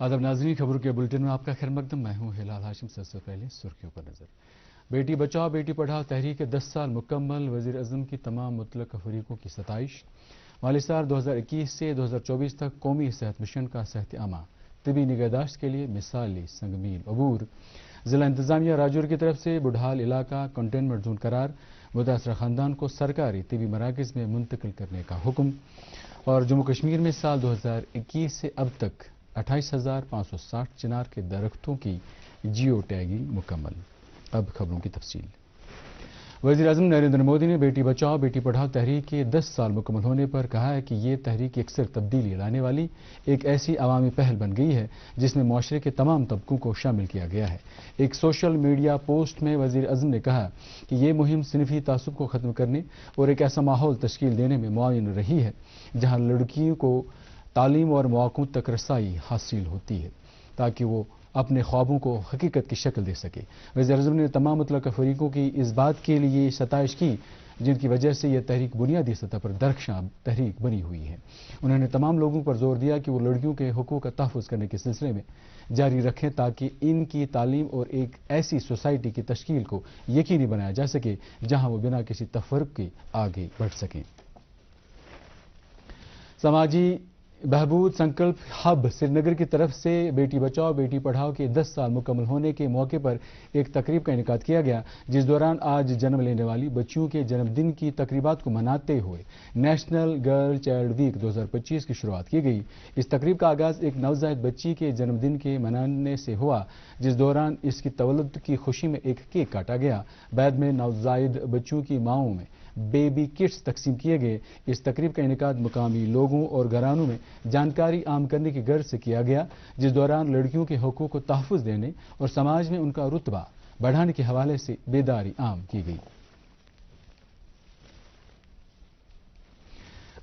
آداب ناظرین، خبروں کے بلٹن میں آپ کا خیر مقدم۔ میں ہوں ہلال ہاشم۔ سب سے پہلے سرخیوں پر نظر۔ بیٹی بچاؤ بیٹی پڑھاؤ تحریک 10 سال مکمل، وزیر اعظم کی تمام متعلقہ فریقوں کی ستائش۔ مالی سال 2021 سے 2024 تک قومی صحت مشن کا صحت عامہ طبی نگہداشت کے لیے مثالی سنگ میل عبور۔ ضلع انتظامیہ راجور کی طرف سے بڈھال علاقہ کنٹینمنٹ زون قرار، متاثرہ خاندان کو سرکاری طبی مراکز میں منتقل کرنے کا حکم۔ اور جموں کشمیر میں سال 2021 سے اب تک 28,560 چنار کے درختوں کی جیو ٹیگنگ مکمل۔ اب خبروں کی تفصیل۔ وزیر اعظم نریندر مودی نے بیٹی بچاؤ بیٹی پڑھاؤ تحریک کے 10 سال مکمل ہونے پر کہا ہے کہ یہ تحریک یکسر تبدیلی لانے والی ایک ایسی عوامی پہل بن گئی ہے جس میں معاشرے کے تمام طبقوں کو شامل کیا گیا ہے۔ ایک سوشل میڈیا پوسٹ میں وزیر اعظم نے کہا کہ یہ مہم صنفی تعصب کو ختم کرنے اور ایک ایسا ماحول تشکیل دینے میں معاون رہی ہے جہاں لڑکیوں کو تعلیم اور مواقع تک رسائی حاصل ہوتی ہے تاکہ وہ اپنے خوابوں کو حقیقت کی شکل دے سکے۔ وزیر اعظم نے تمام متعلقہ فریقوں کی اس بات کے لیے ستائش کی جن کی وجہ سے یہ تحریک بنیادی سطح پر درخشاں تحریک بنی ہوئی ہے۔ انہوں نے تمام لوگوں پر زور دیا کہ وہ لڑکیوں کے حقوق کا تحفظ کرنے کے سلسلے میں جاری رکھیں تاکہ ان کی تعلیم اور ایک ایسی سوسائٹی کی تشکیل کو یقینی بنایا جا سکے جہاں وہ بنا کسی تفرق کے آگے بڑھ سکیں۔ سماجی بہبود سنکلپ ہب سری نگر کی طرف سے بیٹی بچاؤ بیٹی پڑھاؤ کے 10 سال مکمل ہونے کے موقع پر ایک تقریب کا انعقاد کیا گیا جس دوران آج جنم لینے والی بچیوں کے جنم دن کی تقریبات کو مناتے ہوئے نیشنل گرل چائلڈ ویک 2025 کی شروعات کی گئی۔ اس تقریب کا آغاز ایک نوزائیدہ بچی کے جنم دن کے منانے سے ہوا جس دوران اس کی تولد کی خوشی میں ایک کیک کاٹا گیا۔ بعد میں نوزائیدہ بچوں کی ماؤں میں بیبی کٹس تقسیم کیے گئے۔ اس تقریب کا انعقاد مقامی لوگوں اور گھرانوں میں جانکاری عام کرنے کی غرض سے کیا گیا جس دوران لڑکیوں کے حقوق کو تحفظ دینے اور سماج میں ان کا رتبہ بڑھانے کے حوالے سے بیداری عام کی گئی۔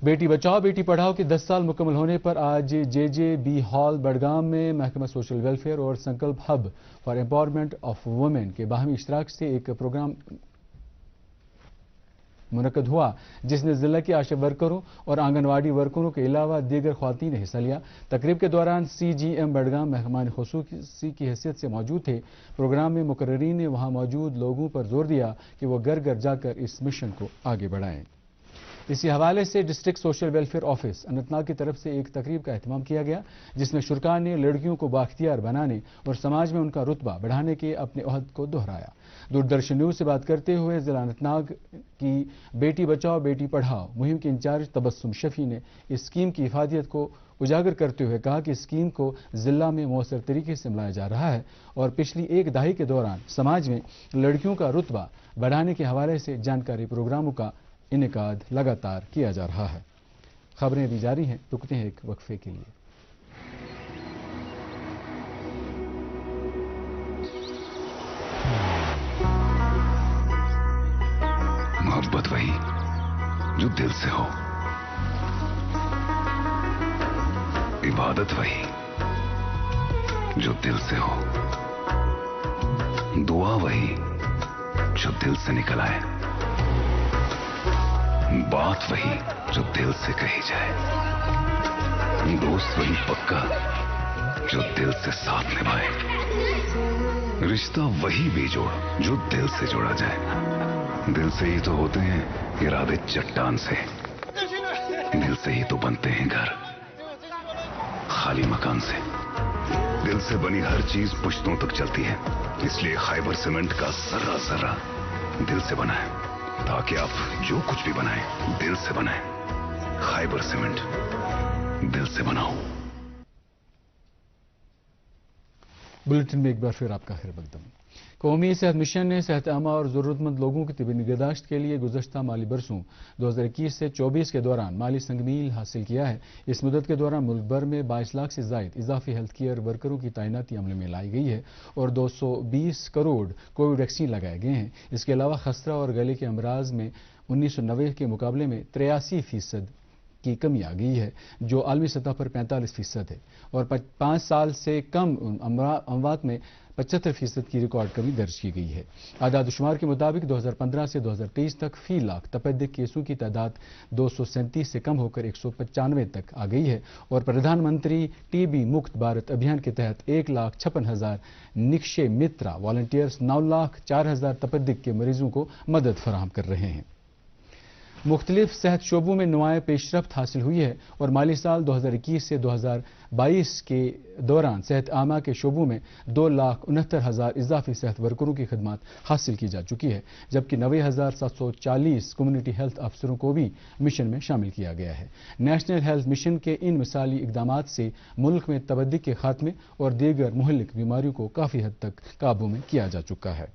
بیٹی بچاؤ بیٹی پڑھاؤ کے 10 سال مکمل ہونے پر آج JJB ہال بڑگام میں محکمہ سوشل ویلفیئر اور Sankalp hub for empowerment of women کے باہمی اشتراک سے ایک پروگرام منعقد ہوا جس نے ضلع کے آشا ورکروں اور آنگن واڑی ورکروں کے علاوہ دیگر خواتین نے حصہ لیا۔ تقریب کے دوران CGM بڑگام مہمان خصوصی کی حیثیت سے موجود تھے۔ پروگرام میں مقررین نے وہاں موجود لوگوں پر زور دیا کہ وہ گھر گھر جا کر اس مشن کو آگے بڑھائیں۔ اسی حوالے سے district social welfare office Anantnag کی طرف سے ایک تقریب کا اہتمام کیا گیا جس میں شرکاء نے لڑکیوں کو بااختیار بنانے اور سماج میں ان کا رتبہ بڑھانے کے اپنے عہد کو دہرایا۔ دوردرشن نیوز سے بات کرتے ہوئے ضلع اننت ناگ کی بیٹی بچاؤ بیٹی پڑھاؤ مہم کے انچارج تبسم شفیع نے اس اسکیم کی افادیت کو اجاگر کرتے ہوئے کہا کہ اس اسکیم کو ضلع میں مؤثر طریقے سے ملایا جا رہا ہے اور پچھلی ایک دہائی کے دوران سماج میں لڑکیوں کا رتبہ بڑھانے کے حوالے سے جانکاری پروگراموں کا انعقاد لگاتار کیا جا رہا ہے۔ خبریں بھی جاری ہیں، رکتے ہیں ایک وقفے کے لیے۔ محبت وہی جو دل سے ہو، عبادت وہی جو دل سے ہو، دعا وہی جو دل سے نکل آئے، بات وہی جو دل سے کہی جائے، دوست وہی پکا جو دل سے ساتھ نبھائے، رشتہ وہی بیجوڑ جو دل سے جوڑا جائے۔ دل سے ہی تو ہوتے ہیں ارادے چٹان سے، دل سے ہی تو بنتے ہیں گھر خالی مکان سے۔ دل سے بنی ہر چیز پشتوں تک چلتی ہے، اس لیے خیبر سیمنٹ کا ذرہ ذرہ دل سے بنا ہے تاکہ آپ جو کچھ بھی بنائیں دل سے بنائیں۔ خیبر سیمنٹ، دل سے بناؤ۔ بلٹن میں ایک بار پھر آپ کا خیر مقدم۔ قومی صحت مشن نے صحت عامہ اور ضرورت مند لوگوں کی طبی نگہداشت کے لیے گزشتہ مالی برسوں 2021 سے 24 کے دوران مالی سنگ میل حاصل کیا ہے۔ اس مدت کے دوران ملک بھر میں 22 لاکھ سے زائد اضافی ہیلتھ کیئر ورکروں کی تعیناتی عمل میں لائی گئی ہے اور 220 کروڑ کووڈ ویکسین لگائے گئے ہیں۔ اس کے علاوہ خسرہ اور گلے کے امراض میں 1990 کے مقابلے میں 83% کی کمی آ گئی ہے جو عالمی سطح پر 45% ہے اور 5 سال سے کم اموات میں 75% کی ریکارڈ کمی درج کی گئی ہے۔ اعداد و شمار کے مطابق 2015 سے 2023 تک فی لاکھ تپیدق کیسوں کی تعداد 237 سے کم ہو کر 195 تک آ گئی ہے اور پردھان منتری ٹی بی مکت بھارت ابھیان کے تحت 1,56,000 نکشے مترا والنٹیئرز 9,04,000 تپیدق کے مریضوں کو مدد فراہم کر رہے ہیں۔ مختلف صحت شعبوں میں نمایاں پیش رفت حاصل ہوئی ہے اور مالی سال 2021 سے 2022 کے دوران صحت عامہ کے شعبوں میں 2,69,000 اضافی صحت ورکروں کی خدمات حاصل کی جا چکی ہے جبکہ 90,740 کمیونٹی ہیلتھ افسروں کو بھی مشن میں شامل کیا گیا ہے۔ نیشنل ہیلتھ مشن کے ان مثالی اقدامات سے ملک میں تپیدق کے خاتمے اور دیگر مہلک بیماریوں کو کافی حد تک قابو میں کیا جا چکا ہے۔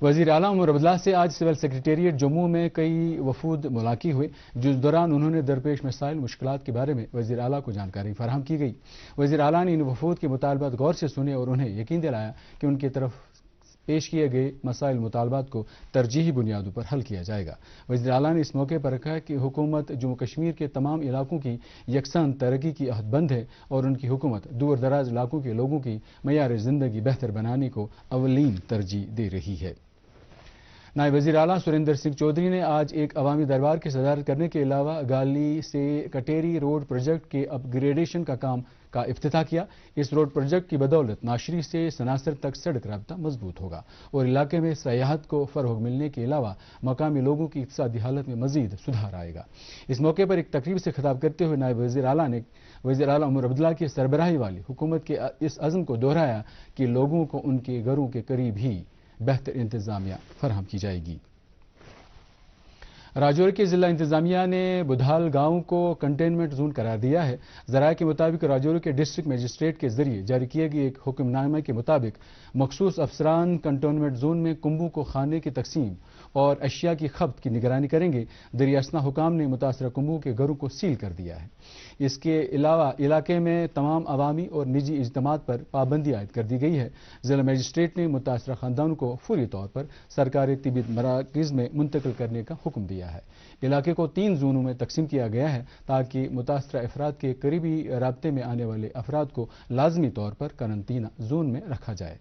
وزیر اعلیٰ امور عبداللہ سے آج سول سیکریٹریٹ جموں میں کئی وفود ملاقات ہوئے جس دوران انہوں نے درپیش مسائل مشکلات کے بارے میں وزیر اعلیٰ کو جانکاری فراہم کی گئی۔ وزیر اعلیٰ نے ان وفود کے مطالبات غور سے سنے اور انہیں یقین دلایا کہ ان کی طرف پیش کیے گئے مسائل مطالبات کو ترجیحی بنیادوں پر حل کیا جائے گا۔ وزیر اعلیٰ نے اس موقع پر کہا کہ حکومت جموں کشمیر کے تمام علاقوں کی یکساں ترقی کی عہد بند ہے اور ان کی حکومت دور دراز علاقوں کے لوگوں کی معیار زندگی بہتر بنانے کو اولین ترجیح دے رہی ہے۔ نائب وزیر اعلیٰ سریندر سنگھ چودھری نے آج ایک عوامی دربار کی صدارت کرنے کے علاوہ گالی سے کٹیری روڈ پروجیکٹ کے اپ گریڈیشن کا کام کا افتتاح کیا۔ اس روڈ پروجیکٹ کی بدولت ناشری سے سناسر تک سڑک رابطہ مضبوط ہوگا اور علاقے میں سیاحت کو فروغ ملنے کے علاوہ مقامی لوگوں کی اقتصادی حالت میں مزید سدھار آئے گا۔ اس موقع پر ایک تقریب سے خطاب کرتے ہوئے نائب وزیر اعلیٰ نے وزیر اعلیٰ امور عبداللہ کی سربراہی والی حکومت کے اس عزم کو دہرایا کہ لوگوں کو ان کے گھروں کے قریب ہی بہتر انتظامیہ فراہم کی جائے گی۔ راجوری کے ضلع انتظامیہ نے بدھال گاؤں کو کنٹینمنٹ زون قرار دیا ہے۔ ذرائع کے مطابق راجوری کے ڈسٹرکٹ مجسٹریٹ کے ذریعے جاری کیے گئے ایک حکم نامے کے مطابق مخصوص افسران کنٹونمنٹ زون میں کنبوں کو کھانے کی تقسیم اور اشیاء کی کھپت کی نگرانی کریں گے۔ دریاسنا حکام نے متاثرہ کنبوں کے گھروں کو سیل کر دیا ہے۔ اس کے علاوہ علاقے میں تمام عوامی اور نجی اجتماعات پر پابندی عائد کر دی گئی ہے۔ ضلع مجسٹریٹ نے متاثرہ خاندانوں کو فوری طور پر سرکاری طبی مراکز میں منتقل کرنے کا حکم دیا ہے۔ علاقے کو 3 زونوں میں تقسیم کیا گیا ہے تاکہ متاثرہ افراد کے قریبی رابطے میں آنے والے افراد کو لازمی طور پر قرنطینہ زون میں رکھا جائے۔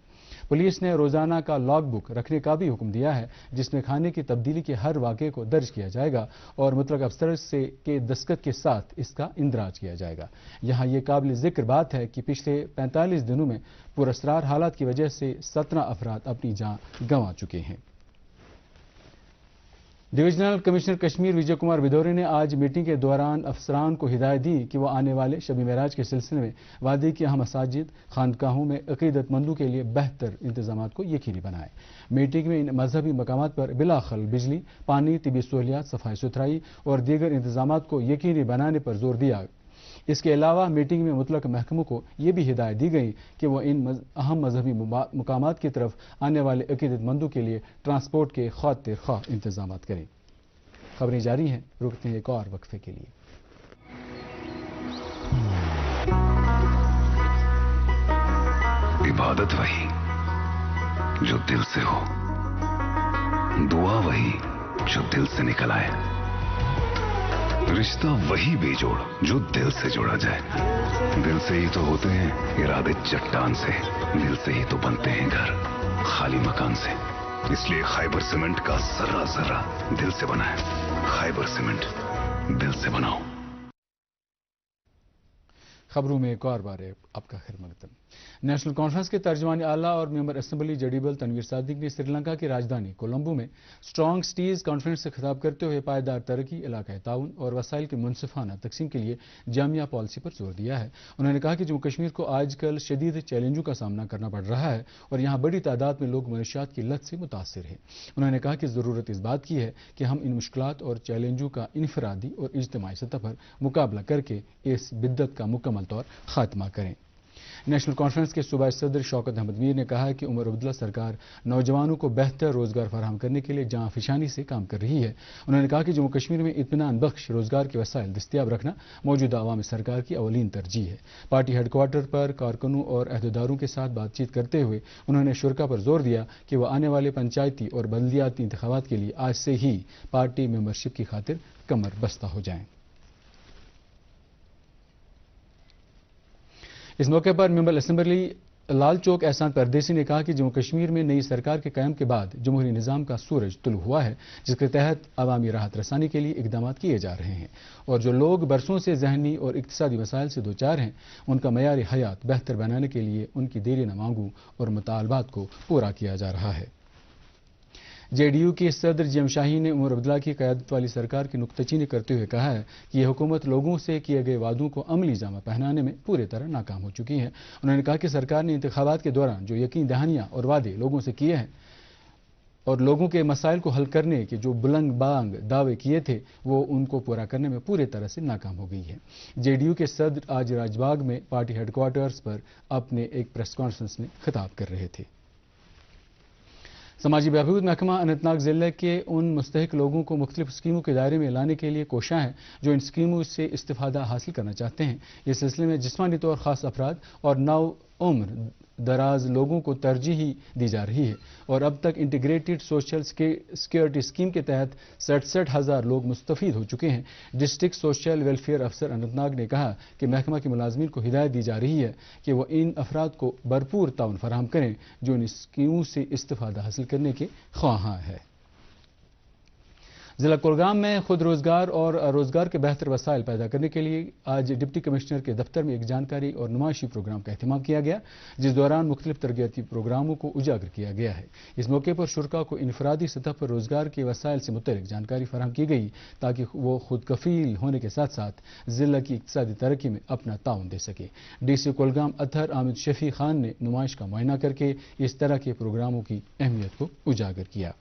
پولیس نے روزانہ کا لاگ بک رکھنے کا بھی حکم دیا ہے جس میں کھانے کی تبدیلی کے ہر واقعے کو درج کیا جائے گا اور متعلقہ افسر کے دستخط کے ساتھ اس کا اندراج کیا جائے گا۔ یہاں یہ قابل ذکر بات ہے کہ پچھلے 45 دنوں میں پراسرار حالات کی وجہ سے 17 افراد اپنی جان گنوا چکے ہیں۔ ڈویژنل کمشنر کشمیر وجے کمار بدوری نے آج میٹنگ کے دوران افسران کو ہدایت دی کہ وہ آنے والے شب معراج کے سلسلے میں وادی کی اہم مساجد خانقاہوں میں عقیدت مندوں کے لیے بہتر انتظامات کو یقینی بنائیں۔ میٹنگ میں ان مذہبی مقامات پر بلاخل بجلی، پانی، طبی سہولیات، صفائی ستھرائی اور دیگر انتظامات کو یقینی بنانے پر زور دیا۔ اس کے علاوہ میٹنگ میں متعلقہ محکموں کو یہ بھی ہدایت دی گئی کہ وہ ان اہم مذہبی مقامات کی طرف آنے والے عقیدت مندوں کے لیے ٹرانسپورٹ کے خاطر خواہ انتظامات کریں۔ خبریں جاری ہیں، رکتے ہیں ایک اور وقفے کے لیے۔ عبادت وہی جو دل سے ہو، دعا وہی جو دل سے نکل آئے، رشتہ وہی بے جوڑ جو دل سے جوڑا جائے۔ دل سے ہی تو ہوتے ہیں ارادے چٹان سے، دل سے ہی تو بنتے ہیں گھر خالی مکان سے۔ اس لیے خیبر سیمنٹ کا ذرہ ذرہ دل سے بنا ہے۔ خیبر سیمنٹ، دل سے بناؤ۔ خبروں میں ایک اور بار آپ کا خیر مقدم۔ نیشنل کانفرنس کے ترجمان اعلیٰ اور ممبر اسمبلی جڈیبل تنویر صادق نے سری لنکا کی راجدھانی کولمبو میں اسٹرانگ سٹیز کانفرنس سے خطاب کرتے ہوئے پائیدار ترقی، علاقائی تعاون اور وسائل کی منصفانہ تقسیم کے لیے جامعہ پالیسی پر زور دیا ہے۔ انہوں نے کہا کہ جموں کشمیر کو آج کل شدید چیلنجوں کا سامنا کرنا پڑ رہا ہے اور یہاں بڑی تعداد میں لوگ منشیات کی لت سے متاثر ہیں۔ انہوں نے کہا کہ ضرورت اس بات کی ہے کہ ہم ان مشکلات اور چیلنجوں کا انفرادی اور اجتماعی سطح پر مقابلہ کر کے اس بدت کا مکمل طور خاتمہ کریں۔ نیشنل کانفرنس کے صوبائی صدر شوکت احمد میر نے کہا کہ عمر عبداللہ سرکار نوجوانوں کو بہتر روزگار فراہم کرنے کے لیے جاں فشانی سے کام کر رہی ہے. انہوں نے کہا کہ جموں کشمیر میں اطمینان بخش روزگار کے وسائل دستیاب رکھنا موجودہ عوامی سرکار کی اولین ترجیح ہے. پارٹی ہیڈ کوارٹر پر کارکنوں اور عہدیداروں کے ساتھ بات چیت کرتے ہوئے انہوں نے شرکا پر زور دیا کہ وہ آنے والے پنچایتی اور بلدیاتی انتخابات کے لیے آج سے ہی پارٹی ممبرشپ کی خاطر کمر بستہ ہو جائیں. اس موقع پر ممبر اسمبلی لال چوک احسان پردیسی نے کہا کہ جموں کشمیر میں نئی سرکار کے قیام کے بعد جمہوری نظام کا سورج طلوع ہوا ہے، جس کے تحت عوامی راحت رسانی کے لیے اقدامات کیے جا رہے ہیں اور جو لوگ برسوں سے ذہنی اور اقتصادی مسائل سے دوچار ہیں ان کا معیار حیات بہتر بنانے کے لیے ان کی دیری نہ مانگوں اور مطالبات کو پورا کیا جا رہا ہے. جے ڈی یو کے صدر جیم شاہی نے عمر عبداللہ کی قیادت والی سرکار کی نکتہ چینی کرتے ہوئے کہا ہے کہ یہ حکومت لوگوں سے کیے گئے وعدوں کو عملی جامہ پہنانے میں پورے طرح ناکام ہو چکی ہے. انہوں نے کہا کہ سرکار نے انتخابات کے دوران جو یقین دہانیاں اور وعدے لوگوں سے کیے ہیں اور لوگوں کے مسائل کو حل کرنے کے جو بلند بانگ دعوے کیے تھے وہ ان کو پورا کرنے میں پورے طرح سے ناکام ہو گئی ہے. جے ڈی یو کے صدر آج راج باغ میں پارٹی ہیڈ کوارٹرز پر اپنے ایک پریس کانفرنس میں خطاب کر رہے تھے. سماجی بہبود محکمہ اننت ناگ ضلع کے ان مستحق لوگوں کو مختلف اسکیموں کے دائرے میں لانے کے لیے کوشاں ہیں جو ان اسکیموں سے استفادہ حاصل کرنا چاہتے ہیں. اس سلسلے میں جسمانی طور خاص افراد اور نو عمر دراز لوگوں کو ترجیح دی جا رہی ہے اور اب تک انٹیگریٹڈ سوشل سیکیورٹی اسکیم کے تحت 67,000 لوگ مستفید ہو چکے ہیں. ڈسٹرکٹ سوشل ویلفیئر افسر اننت ناگ نے کہا کہ محکمہ کے ملازمین کو ہدایت دی جا رہی ہے کہ وہ ان افراد کو بھرپور تعاون فراہم کریں جو ان اسکیموں سے استفادہ حاصل کرنے کے خواہاں ہیں. ضلع کولگام میں خود روزگار اور روزگار کے بہتر وسائل پیدا کرنے کے لیے آج ڈپٹی کمشنر کے دفتر میں ایک جانکاری اور نمائشی پروگرام کا اہتمام کیا گیا جس دوران مختلف تربیتی پروگراموں کو اجاگر کیا گیا ہے. اس موقع پر شرکاء کو انفرادی سطح پر روزگار کے وسائل سے متعلق جانکاری فراہم کی گئی تاکہ وہ خود کفیل ہونے کے ساتھ ساتھ ضلع کی اقتصادی ترقی میں اپنا تعاون دے سکے. ڈی سی کولگام اطہر عامد شفیع خان نے نمائش کا معائنہ کر کے اس طرح کے پروگراموں کی اہمیت کو اجاگر کیا.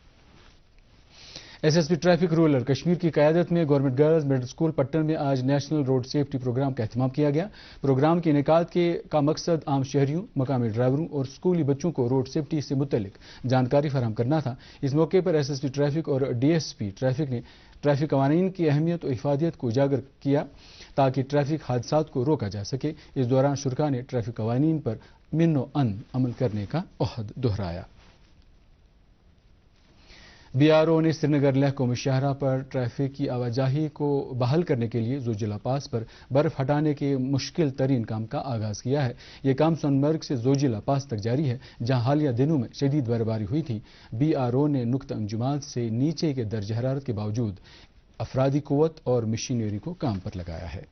S S P traffic rural Kashmir کی قیادت میں government girls middle school Pattan میں آج نیشنل روڈ سیفٹی پروگرام کا اہتمام کیا گیا. پروگرام کے انعقاد کا مقصد عام شہریوں، مقامی ڈرائیوروں اور اسکولی بچوں کو روڈ سیفٹی سے متعلق جانکاری فراہم کرنا تھا. اس موقع پر ایس ایس پی ٹریفک اور ڈی ایس پی ٹریفک نے ٹریفک قوانین کی اہمیت اور افادیت کو اجاگر کیا تاکہ ٹریفک حادثات کو روکا جا سکے. اس دوران شرکاء نے ٹریفک قوانین پر من و ان عمل کرنے کا عہد دہرایا. بی آر او نے سری نگر لہکو مشاہرہ پر ٹریفک کی آواجاہی کو بحال کرنے کے لیے زوجیلا پاس پر برف ہٹانے کے مشکل ترین کام کا آغاز کیا ہے. یہ کام سونمرگ سے زوجیلا پاس تک جاری ہے جہاں حالیہ دنوں میں شدید برفباری ہوئی تھی. بی آر او نے نقطہ انجماد سے نیچے کے درجہ حرارت کے باوجود افرادی قوت اور مشینری کو کام پر لگایا ہے.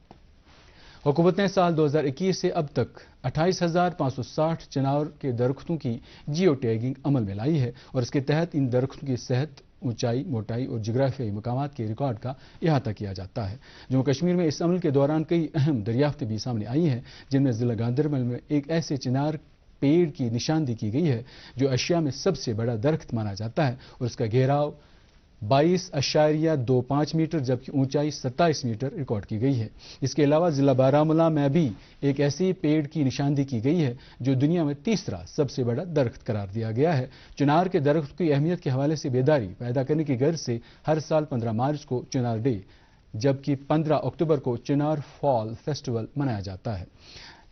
حکومت نے سال 2021 سے اب تک 28,560 چنار کے درختوں کی جیو ٹیگنگ عمل میں لائی ہے اور اس کے تحت ان درختوں کی صحت، اونچائی، موٹائی اور جغرافیائی مقامات کے ریکارڈ کا احاطہ کیا جاتا ہے. جموں کشمیر میں اس عمل کے دوران کئی اہم دریافتیں بھی سامنے آئی ہیں جن میں ضلع گاندربل میں ایک ایسے چنار پیڑ کی نشاندہی کی گئی ہے جو ایشیا میں سب سے بڑا درخت مانا جاتا ہے اور اس کا گھیراؤ 22.25 میٹر جبکہ اونچائی 27 میٹر ریکارڈ کی گئی ہے. اس کے علاوہ ضلع بارہمولہ میں بھی ایک ایسی پیڑ کی نشاندہی کی گئی ہے جو دنیا میں تیسرا سب سے بڑا درخت قرار دیا گیا ہے. چنار کے درخت کی اہمیت کے حوالے سے بیداری پیدا کرنے کی غرض سے ہر سال 15 مارچ کو چنار ڈے جبکہ 15 اکتوبر کو چنار فال فیسٹیول منایا جاتا ہے.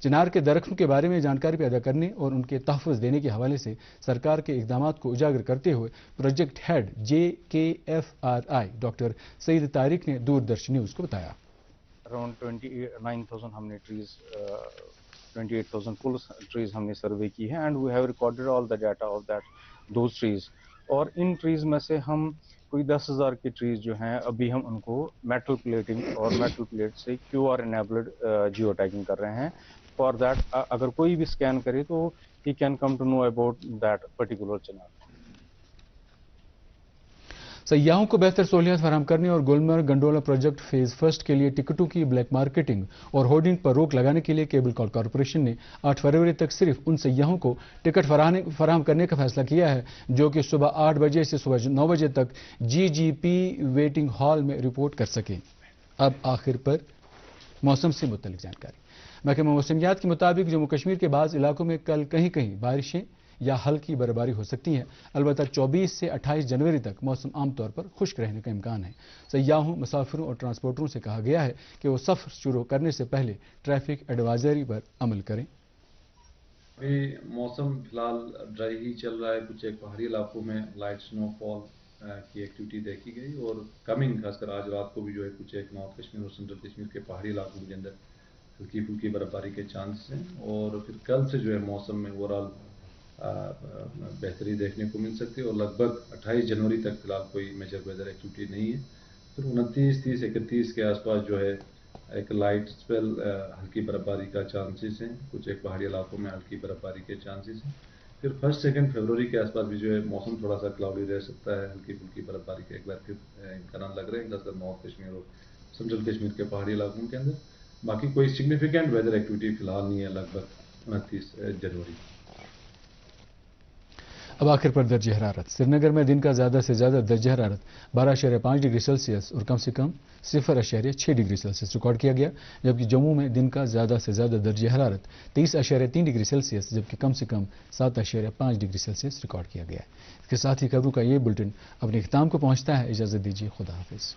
چنار کے درختوں کے بارے میں جانکاری پیدا کرنے اور ان کے تحفظ دینے کے حوالے سے سرکار کے اقدامات کو اجاگر کرتے ہوئے پروجیکٹ ہیڈ JKFRI ڈاکٹر سعید طارق نے دوردرشن نیوز کو بتایا. اراؤنڈ 29,000 ہم نے ٹریز 28,000 کل ٹریز ہم نے سروے کی ہے and we have recorded all the data of that those trees. اور ان ٹریز میں سے ہم کوئی 10,000 کی ٹریز جو ہیں ابھی ہم ان کو میٹل پلیٹنگ اور میٹل پلیٹ سے QR انیبلڈ جیو ٹیگنگ کر رہے ہیں. فار دیٹ اگر کوئی بھی اسکین کرے تو ہی can come to know about that particular چنار. سیاحوں کو بہتر سہولیات فراہم کرنے اور Gulmarg gondola project phase first کے لیے ٹکٹوں کی بلیک مارکیٹنگ اور ہورڈنگ پر روک لگانے کے لیے کیبل کارپوریشن نے 8 فروری تک صرف ان سیاحوں کو ٹکٹ فراہم کرنے کا فیصلہ کیا ہے جو کہ صبح 8 بجے سے صبح 9 بجے تک GGP ویٹنگ ہال میں رپورٹ کر سکیں. اب آخر پر موسم سے متعلق جانکاری. محکمہ موسمیات کے مطابق جموں کشمیر کے بعض علاقوں میں کل کہیں کہیں بارشیں یا ہلکی برفباری ہو سکتی ہیں، البتہ 24 سے 28 جنوری تک موسم عام طور پر خشک رہنے کا امکان ہے۔ سیاحوں، مسافروں اور ٹرانسپورٹروں سے کہا گیا ہے کہ وہ سفر شروع کرنے سے پہلے ٹریفک ایڈوائزری پر عمل کریں۔ ابھی موسم فی الحال ڈرائی ہی چل رہا ہے، کچھ ایک پہاڑی علاقوں میں لائٹ سنو فال کی ایکٹیویٹی دیکھی گئی، اور کمنگ خاص کر آج رات کو بھی جو ہے کچھ ایک نارتھ کشمیر اور سینٹرل کشمیر کے پہاڑی علاقوں کے اندر ہلکی پھلکی برفباری کے چانسز ہیں، اور پھر کل سے جو ہے موسم میں اوورآل بہتری دیکھنے کو مل سکتی ہے، اور لگ بھگ 28 جنوری تک فی الحال کوئی میجر ویدر ایکٹیویٹی نہیں ہے۔ پھر 29، 30، 31 کے آس پاس جو ہے ایک لائٹ اسپیل ہلکی برفباری کا چانسز ہیں، کچھ ایک پہاڑی علاقوں میں ہلکی برفباری کے چانسز ہیں۔ پھر 1 فروری کے آس پاس بھی جو ہے موسم تھوڑا سا کلاؤڈی رہ سکتا ہے، ہلکی پھلکی برفباری کے ایک بار پھر امکانات لگ رہے ہیں، خاص کر نارتھ کشمیر اور سینٹرل کشمیر کے پہاڑی علاقوں کے اندر۔ باقی کوئی سگنیفیکینٹ ویدر ایکٹیویٹی فی الحال نہیں ہے لگ بھگ 29 جنوری۔ اب آخر پر درجہ حرارت۔ سری نگر میں دن کا زیادہ سے زیادہ درجہ حرارت 12.5 ڈگری سیلسیس اور کم سے کم 0.6 ڈگری سیلسیس ریکارڈ کیا گیا، جبکہ جموں میں دن کا زیادہ سے زیادہ درجہ حرارت 30.3 ڈگری سیلسیس جبکہ کم سے کم 7.5 ڈگری سیلسیس ریکارڈ کیا گیا ہے۔ اس کے ساتھ ہی خبروں کا یہ بلٹن اپنے اختتام کو پہنچتا ہے۔ اجازت دیجیے، خدا حافظ۔